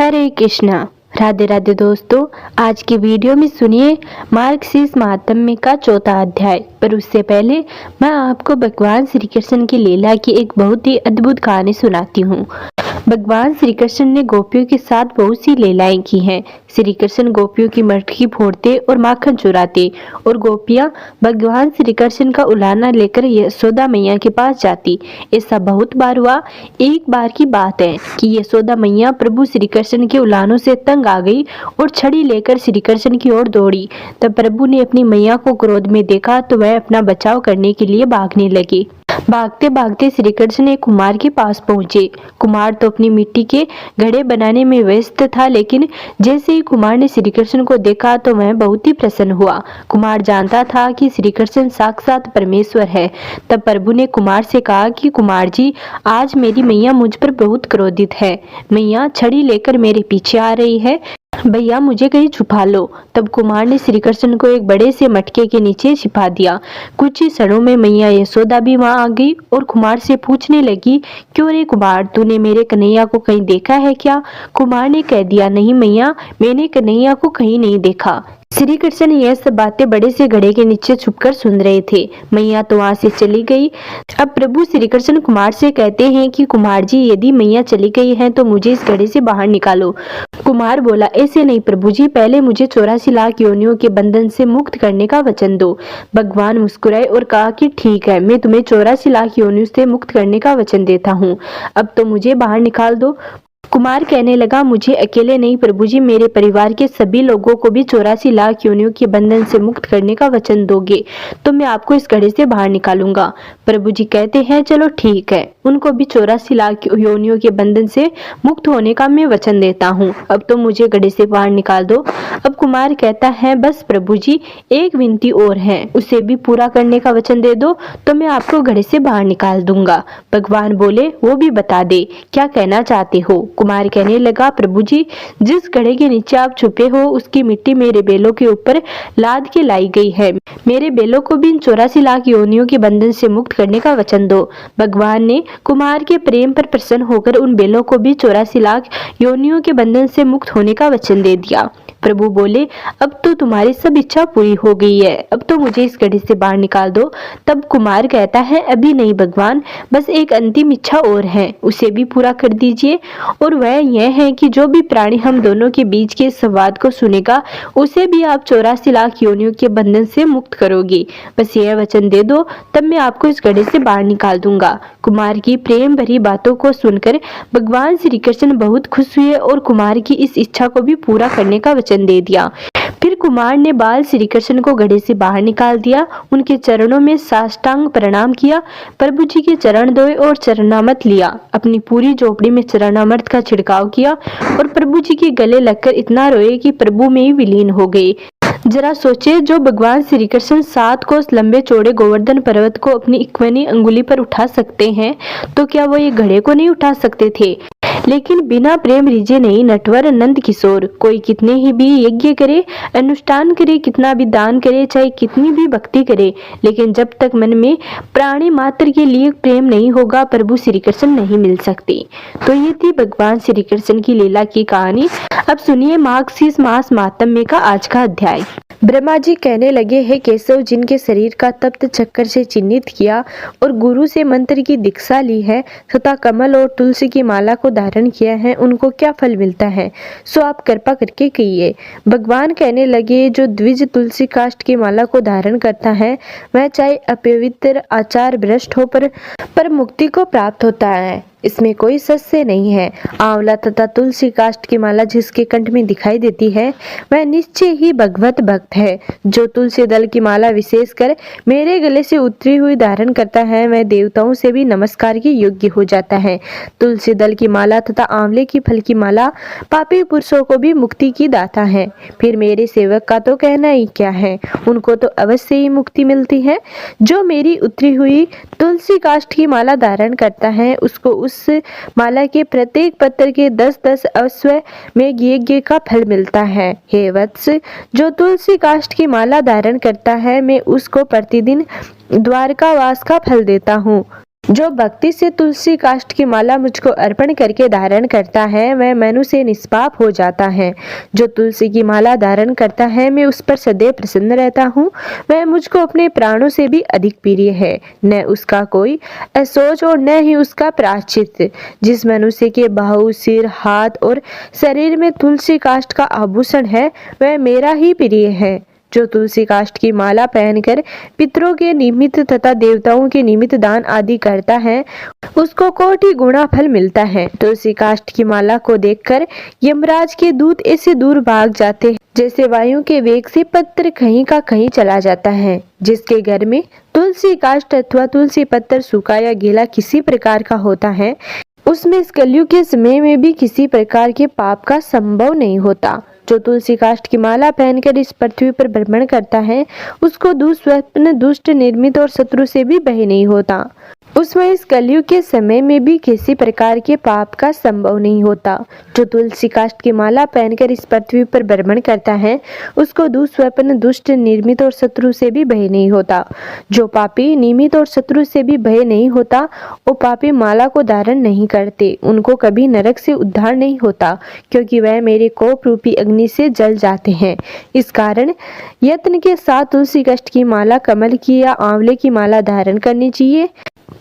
हरे कृष्णा। राधे राधे दोस्तों, आज की वीडियो में सुनिए मार्गशीर्ष महात्म्य का चौथा अध्याय। पर उससे पहले मैं आपको भगवान श्री कृष्ण की लीला की एक बहुत ही अद्भुत कहानी सुनाती हूँ। भगवान श्री कृष्ण ने गोपियों के साथ बहुत सी लीलाएं की हैं। श्री कृष्ण गोपियों की मटकी फोड़ते और माखन चुराते और गोपियां भगवान श्री कृष्ण का उलाहना लेकर यशोदा मैया के पास जाती। ऐसा बहुत बार हुआ। एक बार की बात है कि यशोदा मैया प्रभु श्री कृष्ण के उलाहनों से तंग आ गई और छड़ी लेकर श्री कृष्ण की ओर दौड़ी। तब प्रभु ने अपनी मैया को क्रोध में देखा तो वह अपना बचाव करने के लिए भागने लगी। भागते भागते श्री कृष्ण एक कुम्हार के पास पहुंचे। कुम्हार तो अपनी मिट्टी के घड़े बनाने में व्यस्त था, लेकिन जैसे ही कुम्हार ने श्री कृष्ण को देखा तो वह बहुत ही प्रसन्न हुआ। कुम्हार जानता था कि श्री कृष्ण साक्षात परमेश्वर है। तब प्रभु ने कुम्हार से कहा कि कुम्हार जी, आज मेरी मैया मुझ पर बहुत क्रोधित है। मैया छड़ी लेकर मेरे पीछे आ रही है, भैया मुझे कहीं छुपा लो। तब कुमार ने श्री कृष्ण को एक बड़े से मटके के नीचे छिपा दिया। कुछ ही क्षणों में मैया यशोदा भी वहां आ गई और कुमार से पूछने लगी, क्यों रे कुमार, तूने मेरे कन्हैया को कहीं देखा है क्या? कुमार ने कह दिया, नहीं मैया, मैंने कन्हैया को कहीं नहीं देखा। श्री कृष्ण यह सब बातें बड़े से घड़े के नीचे छुपकर सुन रहे थे। मैया तो वहां से चली गई। अब प्रभु श्री कृष्ण कुमार से कहते हैं कि कुमार जी, यदि मैया चली गई है तो मुझे इस घड़े से बाहर निकालो। कुमार बोला, ऐसे नहीं प्रभु जी, पहले मुझे 84 लाख योनियों के बंधन से मुक्त करने का वचन दो। भगवान मुस्कुराए और कहा कि ठीक है, मैं तुम्हें 84 लाख योनियों से मुक्त करने का वचन देता हूँ। अब तो मुझे बाहर निकाल दो। कुमार कहने लगा, मुझे अकेले नहीं प्रभु जी, मेरे परिवार के सभी लोगों को भी 84 लाख योनियों के बंधन से मुक्त करने का वचन दोगे तो मैं आपको इस घड़े से बाहर निकालूंगा। प्रभु जी कहते हैं, चलो ठीक है, उनको भी 84 लाख योनियों के बंधन से मुक्त होने का मैं वचन देता हूँ। अब तो मुझे घड़े से बाहर निकाल दो। अब कुमार कहता है, बस प्रभु जी, एक विनती और है, उसे भी पूरा करने का वचन दे दो तो मैं आपको घड़े से बाहर निकाल दूंगा। भगवान बोले, वो भी बता दे, क्या कहना चाहते हो? कुमार कहने लगा, प्रभु जी, जिस घड़े के नीचे आप छुपे हो उसकी मिट्टी मेरे बेलों के ऊपर लाद के लाई गई है। मेरे बेलों को भी इन 84 लाख योनियों के बंधन से मुक्त करने का वचन दो। भगवान ने कुमार के प्रेम पर प्रसन्न होकर उन बेलों को भी 84 लाख योनियों के बंधन से मुक्त होने का वचन दे दिया। प्रभु बोले, अब तो तुम्हारी सब इच्छा पूरी हो गई है, अब तो मुझे इस घड़े से बाहर निकाल दो। तब कुमार कहता है, अभी नहीं भगवान, बस एक अंतिम इच्छा और है, उसे भी पूरा कर दीजिए। और वह यह है कि जो भी प्राणी हम दोनों के बीच के संवाद को सुनेगा उसे भी आप 84 लाख योनियों के बंधन से मुक्त करोगे। बस यह वचन दे दो, तब मैं आपको इस घड़े से बाहर निकाल दूंगा। कुमार की प्रेम भरी बातों को सुनकर भगवान श्री कृष्ण बहुत खुश हुए और कुमार की इस इच्छा को भी पूरा करने का वचन दे दिया। फिर कुमार ने बाल श्री कृष्ण को घड़े से बाहर निकाल दिया, उनके चरणों में साष्टांग प्रणाम किया, प्रभु जी के चरण धोए और चरणामृत लिया, अपनी पूरी झोपड़ी में चरणामृत का छिड़काव किया और प्रभु जी के गले लगकर इतना रोए कि प्रभु में ही विलीन हो गए। जरा सोचे, जो भगवान श्री कृष्ण 7 कोस लंबे चौड़े गोवर्धन पर्वत को अपनी इक्वनी अंगुली पर उठा सकते हैं, तो क्या वो ये घड़े को नहीं उठा सकते थे? लेकिन बिना प्रेम रिझे नहीं नटवर नंद किशोर। कोई कितने ही भी यज्ञ करे, अनुष्ठान करे, कितना भी दान करे, चाहे कितनी भी भक्ति करे, लेकिन जब तक मन में प्राणी मात्र के लिए प्रेम नहीं होगा, प्रभु श्री कृष्ण नहीं मिल सकते। तो ये थी भगवान श्री कृष्ण की लीला की कहानी। अब सुनिए मार्गशीर्ष मास महात्म्य का आज का अध्याय। ब्रह्मा जी कहने लगे, हे केशव, जिनके शरीर का तप्त चक्कर से चिन्हित किया और गुरु से मंत्र की दीक्षा ली है तथा कमल और तुलसी की माला को धारण किया है, उनको क्या फल मिलता है, सो आप कृपा करके कहिए। भगवान कहने लगे, जो द्विज तुलसी काष्ठ की माला को धारण करता है वह चाहे अपवित्र आचार भ्रष्ट हो पर मुक्ति को प्राप्त होता है, इसमें कोई सस्य नहीं है। आंवला तथा तुलसी काष्ठ की माला जिसके कंठ में दिखाई देती है वह निश्चय ही भगवत भक्त है। जो तुलसी दल की माला विशेषकर मेरे गले से उतरी हुई धारण करता है वह देवताओं से भी नमस्कार के योग्य हो जाता है। तुलसी दल की माला तथा आंवले की फल की माला पापी पुरुषों को भी मुक्ति की दाता है। फिर मेरे सेवक का तो कहना ही क्या है, उनको तो अवश्य ही मुक्ति मिलती है। जो मेरी उतरी हुई तुलसी काष्ठ की माला धारण करता है उसको उस माला के प्रत्येक पत्र के 10-10 अश्व में यज्ञ का फल मिलता है। हे वत्स, जो तुलसी काष्ठ की माला धारण करता है मैं उसको प्रतिदिन द्वारकावास का फल देता हूँ। जो भक्ति से तुलसी काष्ठ की माला मुझको अर्पण करके धारण करता है वह मनु से निष्पाप हो जाता है। जो तुलसी की माला धारण करता है मैं उस पर सदैव प्रसन्न रहता हूँ। वह मुझको अपने प्राणों से भी अधिक प्रिय है। न उसका कोई असोच और न ही उसका प्रायश्चित। जिस मनुष्य के बाहु, सिर, हाथ और शरीर में तुलसी काष्ठ का आभूषण है वह मेरा ही प्रिय है। जो तुलसी काष्ठ की माला पहनकर पितरों के निमित्त तथा देवताओं के निमित्त दान आदि करता है उसको कोटि गुणा फल मिलता है। तुलसी काष्ठ की माला को देखकर यमराज के दूत ऐसे दूर भाग जाते हैं जैसे वायु के वेग से पत्र कहीं का कहीं चला जाता है। जिसके घर में तुलसी काष्ठ अथवा तुलसी पत्र सूखा या गीला किसी प्रकार का होता है उसमें इस कलयुग के समय में भी किसी प्रकार के पाप का संभव नहीं होता। जो तुलसी काष्ठ की माला पहनकर इस पृथ्वी पर भ्रमण करता है उसको दुष्स्वप्न, दुष्ट, निर्मित और शत्रु से भी भय नहीं होता। उसमें इस कलयुग के समय में भी किसी प्रकार के पाप का संभव नहीं होता। जो तुलसी काष्ठ की माला पहनकर इस पृथ्वी पर भ्रमण करता है उसको दुष्स्वप्न, दुष्ट, निर्मित और शत्रु से भी भय नहीं होता। जो पापी निमित और शत्रु से भी भय नहीं होता वो पापी माला को धारण नहीं करते, उनको कभी नरक से उद्धार नहीं होता क्योंकि वह मेरे कोप रूपी अग्नि से जल जाते हैं। इस कारण यत्न के साथ तुलसी काष्ठ की माला, कमल की या आंवले की माला धारण करनी चाहिए।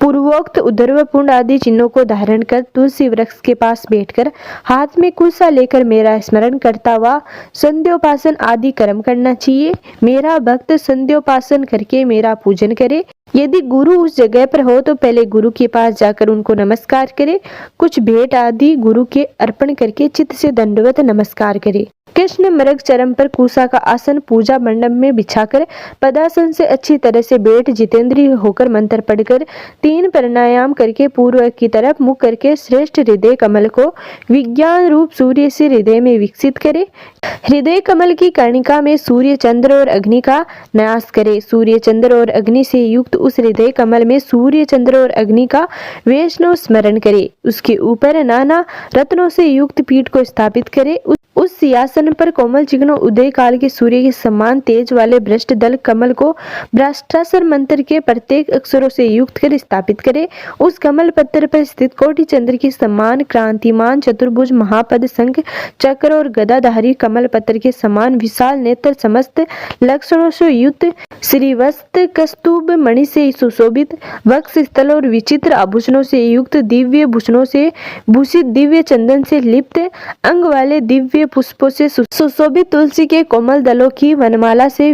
पूर्वोक्त उद्धर्व पुंड आदि चिन्हों को धारण कर तुलसी वृक्ष के पास बैठकर हाथ में कुलसा लेकर मेरा स्मरण करता हुआ संध्योपासन आदि कर्म करना चाहिए। मेरा भक्त संध्योपासन करके मेरा पूजन करे। यदि गुरु उस जगह पर हो तो पहले गुरु के पास जाकर उनको नमस्कार करे। कुछ भेंट आदि गुरु के अर्पण करके चित्त से दंडवत नमस्कार करे। कृष्ण मृग चरम पर कुसा का आसन पूजा मंडप में बिछाकर पदासन से अच्छी तरह से बैठ जितेंद्रिय होकर मंत्र पढ़कर 3 प्राणायाम करके पूर्व की तरफ मुख करके श्रेष्ठ हृदय कमल को विज्ञान रूप सूर्य से हृदय में विकसित करे। हृदय कमल की कर्णिका में सूर्य, चंद्र और अग्नि का न्यास करे। सूर्य, चंद्र और अग्नि से युक्त उस हृदय कमल में सूर्य, चंद्र और अग्नि का वैष्णव स्मरण करे। उसके ऊपर नाना रत्नों से युक्त पीठ को स्थापित करे। उस सिंहासन पर कोमल चिकनो उदय काल के सूर्य के समान तेज वाले भ्रष्ट दल कमल को भ्रष्टासुर मंत्र के प्रत्येक अक्षरों से युक्त कर स्थापित करे। उस कमल पत्र पर स्थित कोटि चंद्र के समान क्रांतिमान चतुर्भुज महापद शंख चक्र और गदाधारी कमल पत्र के समान विशाल नेत्र समस्त लक्षणों से युक्त श्रीवस्त्र कस्तूब मणि से सुशोभित वक्ष स्थल और विचित्र आभूषणों से युक्त दिव्य भूषणों से भूषित दिव्य चंदन से लिप्त अंग वाले दिव्य पुष्पों से सुशोभित तुलसी के कोमल दलों की वनमाला से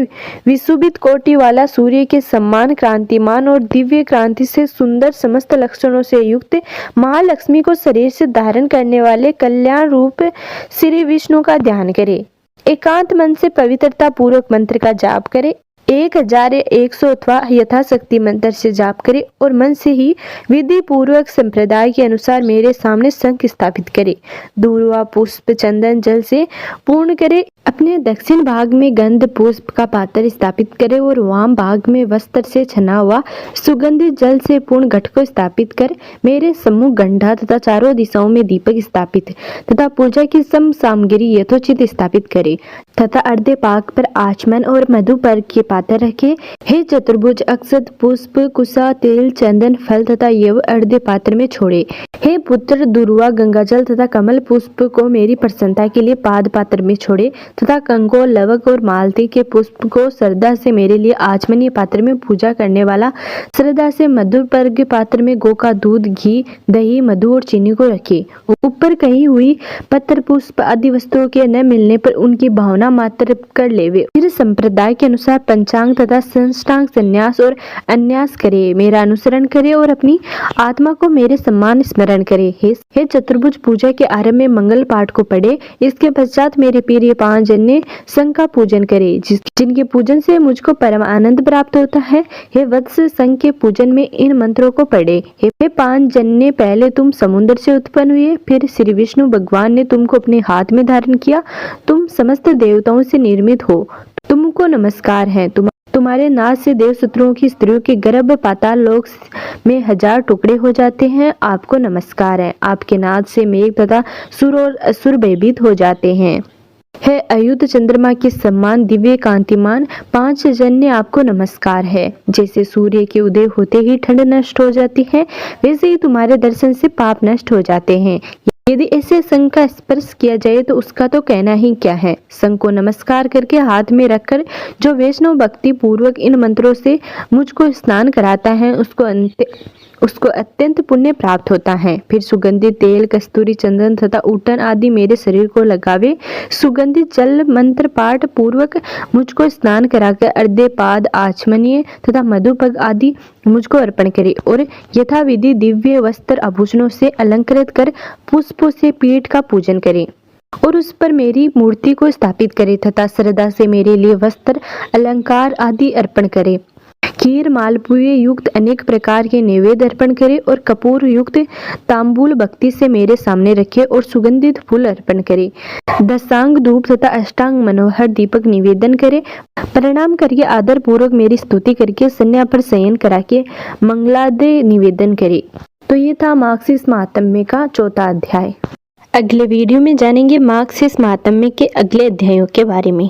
विशुभित कोटि वाला सूर्य के समान क्रांतिमान और दिव्य क्रांति से सुंदर समस्त लक्षणों से युक्त महालक्ष्मी को शरीर से धारण करने वाले कल्याण रूप श्री विष्णु का ध्यान करे। एकांत मन से पवित्रता पूर्वक मंत्र का जाप करे। 1000 या 100 अथवा यथाशक्ति मंत्र से जाप करे और मन से ही विधि पूर्वक संप्रदाय के अनुसार मेरे सामने शंख स्थापित करे। दूर्वा पुष्प चंदन जल से पूर्ण करे। अपने दक्षिण भाग में गंध पुष्प का पात्र स्थापित करे और वाम भाग में वस्त्र से छना हुआ सुगंधित जल से पूर्ण घट को स्थापित कर मेरे सम्मुख गंढा तथा चारों दिशाओं में दीपक स्थापित तथा पूजा की सम सामग्री यथोचित स्थापित करे तथा अर्धे पाक पर आचमन और मधुपर्क के पात्र रखे। हे चतुर्भुज अक्षत पुष्प कुसा तेल चंदन फल तथा यव अर्धे पात्र में छोड़े। हे पुत्र दुर्वा गंगाजल तथा कमल पुष्प को मेरी प्रसन्नता के लिए पाद पात्र में छोड़े तथा कंको लवक और मालती के पुष्प को श्रद्धा से मेरे लिए आचमनीय पात्र में पूजा करने वाला श्रद्धा से मधुपर्क पात्र में गौ का दूध घी दही मधु और चीनी को रखे। ऊपर कही हुई पत्र पुष्प आदि वस्तुओं के न मिलने पर उनकी भावना मात्र कर लेवे। फिर संप्रदाय के अनुसार पंचांग तथा संष्टांग संन्यास और अन्यास करे। मेरा अनुसरण करे और अपनी आत्मा को मेरे सम्मान स्मरण करे। हे चतुर्भुज पूजा के आरंभ में मंगल पाठ को पढ़े। इसके पश्चात मेरे प्रिय 5 जने संघ का पूजन करे जिनके पूजन से मुझको परम आनंद प्राप्त होता है। हे वत्स संघ के पूजन में इन मंत्रों को पढ़े। हे 5 जने पहले तुम समुद्र से उत्पन्न हुए, फिर श्री विष्णु भगवान ने तुमको अपने हाथ में धारण किया। तुम समस्त देवताओं से निर्मित हो। तुमको नमस्कार है। तुम्हारे नाद से देव शत्रुओं की स्त्रियों के गर्भ पाताल लोक में 1000 टुकड़े हो जाते हैं। आपको नमस्कार है। आपके नाद से मेघ तथा सुर और असुर भयभीत हो जाते हैं। है अयुध चंद्रमा के समान दिव्य कांतिमान 5 जन्य आपको नमस्कार है। जैसे सूर्य के उदय होते ही ठंड नष्ट हो जाती है, वैसे ही तुम्हारे दर्शन से पाप नष्ट हो जाते हैं। यदि ऐसे संघ का स्पर्श किया जाए तो उसका तो कहना ही क्या है। संघ को नमस्कार करके हाथ में रखकर जो वैष्णव भक्ति पूर्वक इन मंत्रों से मुझको स्नान कराता है उसको अत्यंत पुण्य प्राप्त होता है। फिर सुगंधित तेल, कस्तूरी, चंदन तथा ऊटन आदि मेरे शरीर को लगावे। सुगंधित जल मंत्र पाठ पूर्वक मुझको स्नान कराकर अर्धेपाद, आचमनीय तथा मधुपग आदि मुझको अर्पण करे और यथाविधि दिव्य वस्त्र आभूषणों से अलंकृत कर पुष्पों से पीठ का पूजन करे और उस पर मेरी मूर्ति को स्थापित करे तथा श्रद्धा से मेरे लिए वस्त्र, अलंकार आदि अर्पण करे। खीर, मालपुए युक्त अनेक प्रकार के नैवेद्य अर्पण करे और कपूर युक्त तांबूल भक्ति से मेरे सामने रखे और सुगंधित फूल अर्पण करे। दशांग धूप तथा अष्टांग मनोहर दीपक निवेदन करे। प्रणाम करके आदर पूर्वक मेरी स्तुति करके सन्या पर शयन करा के मंगलादय निवेदन करे। तो ये था मार्क्सिस्ट महात्म्य का 4था अध्याय। अगले वीडियो में जानेंगे मार्क्सिस्ट महात्म्य के अगले अध्यायों के बारे में।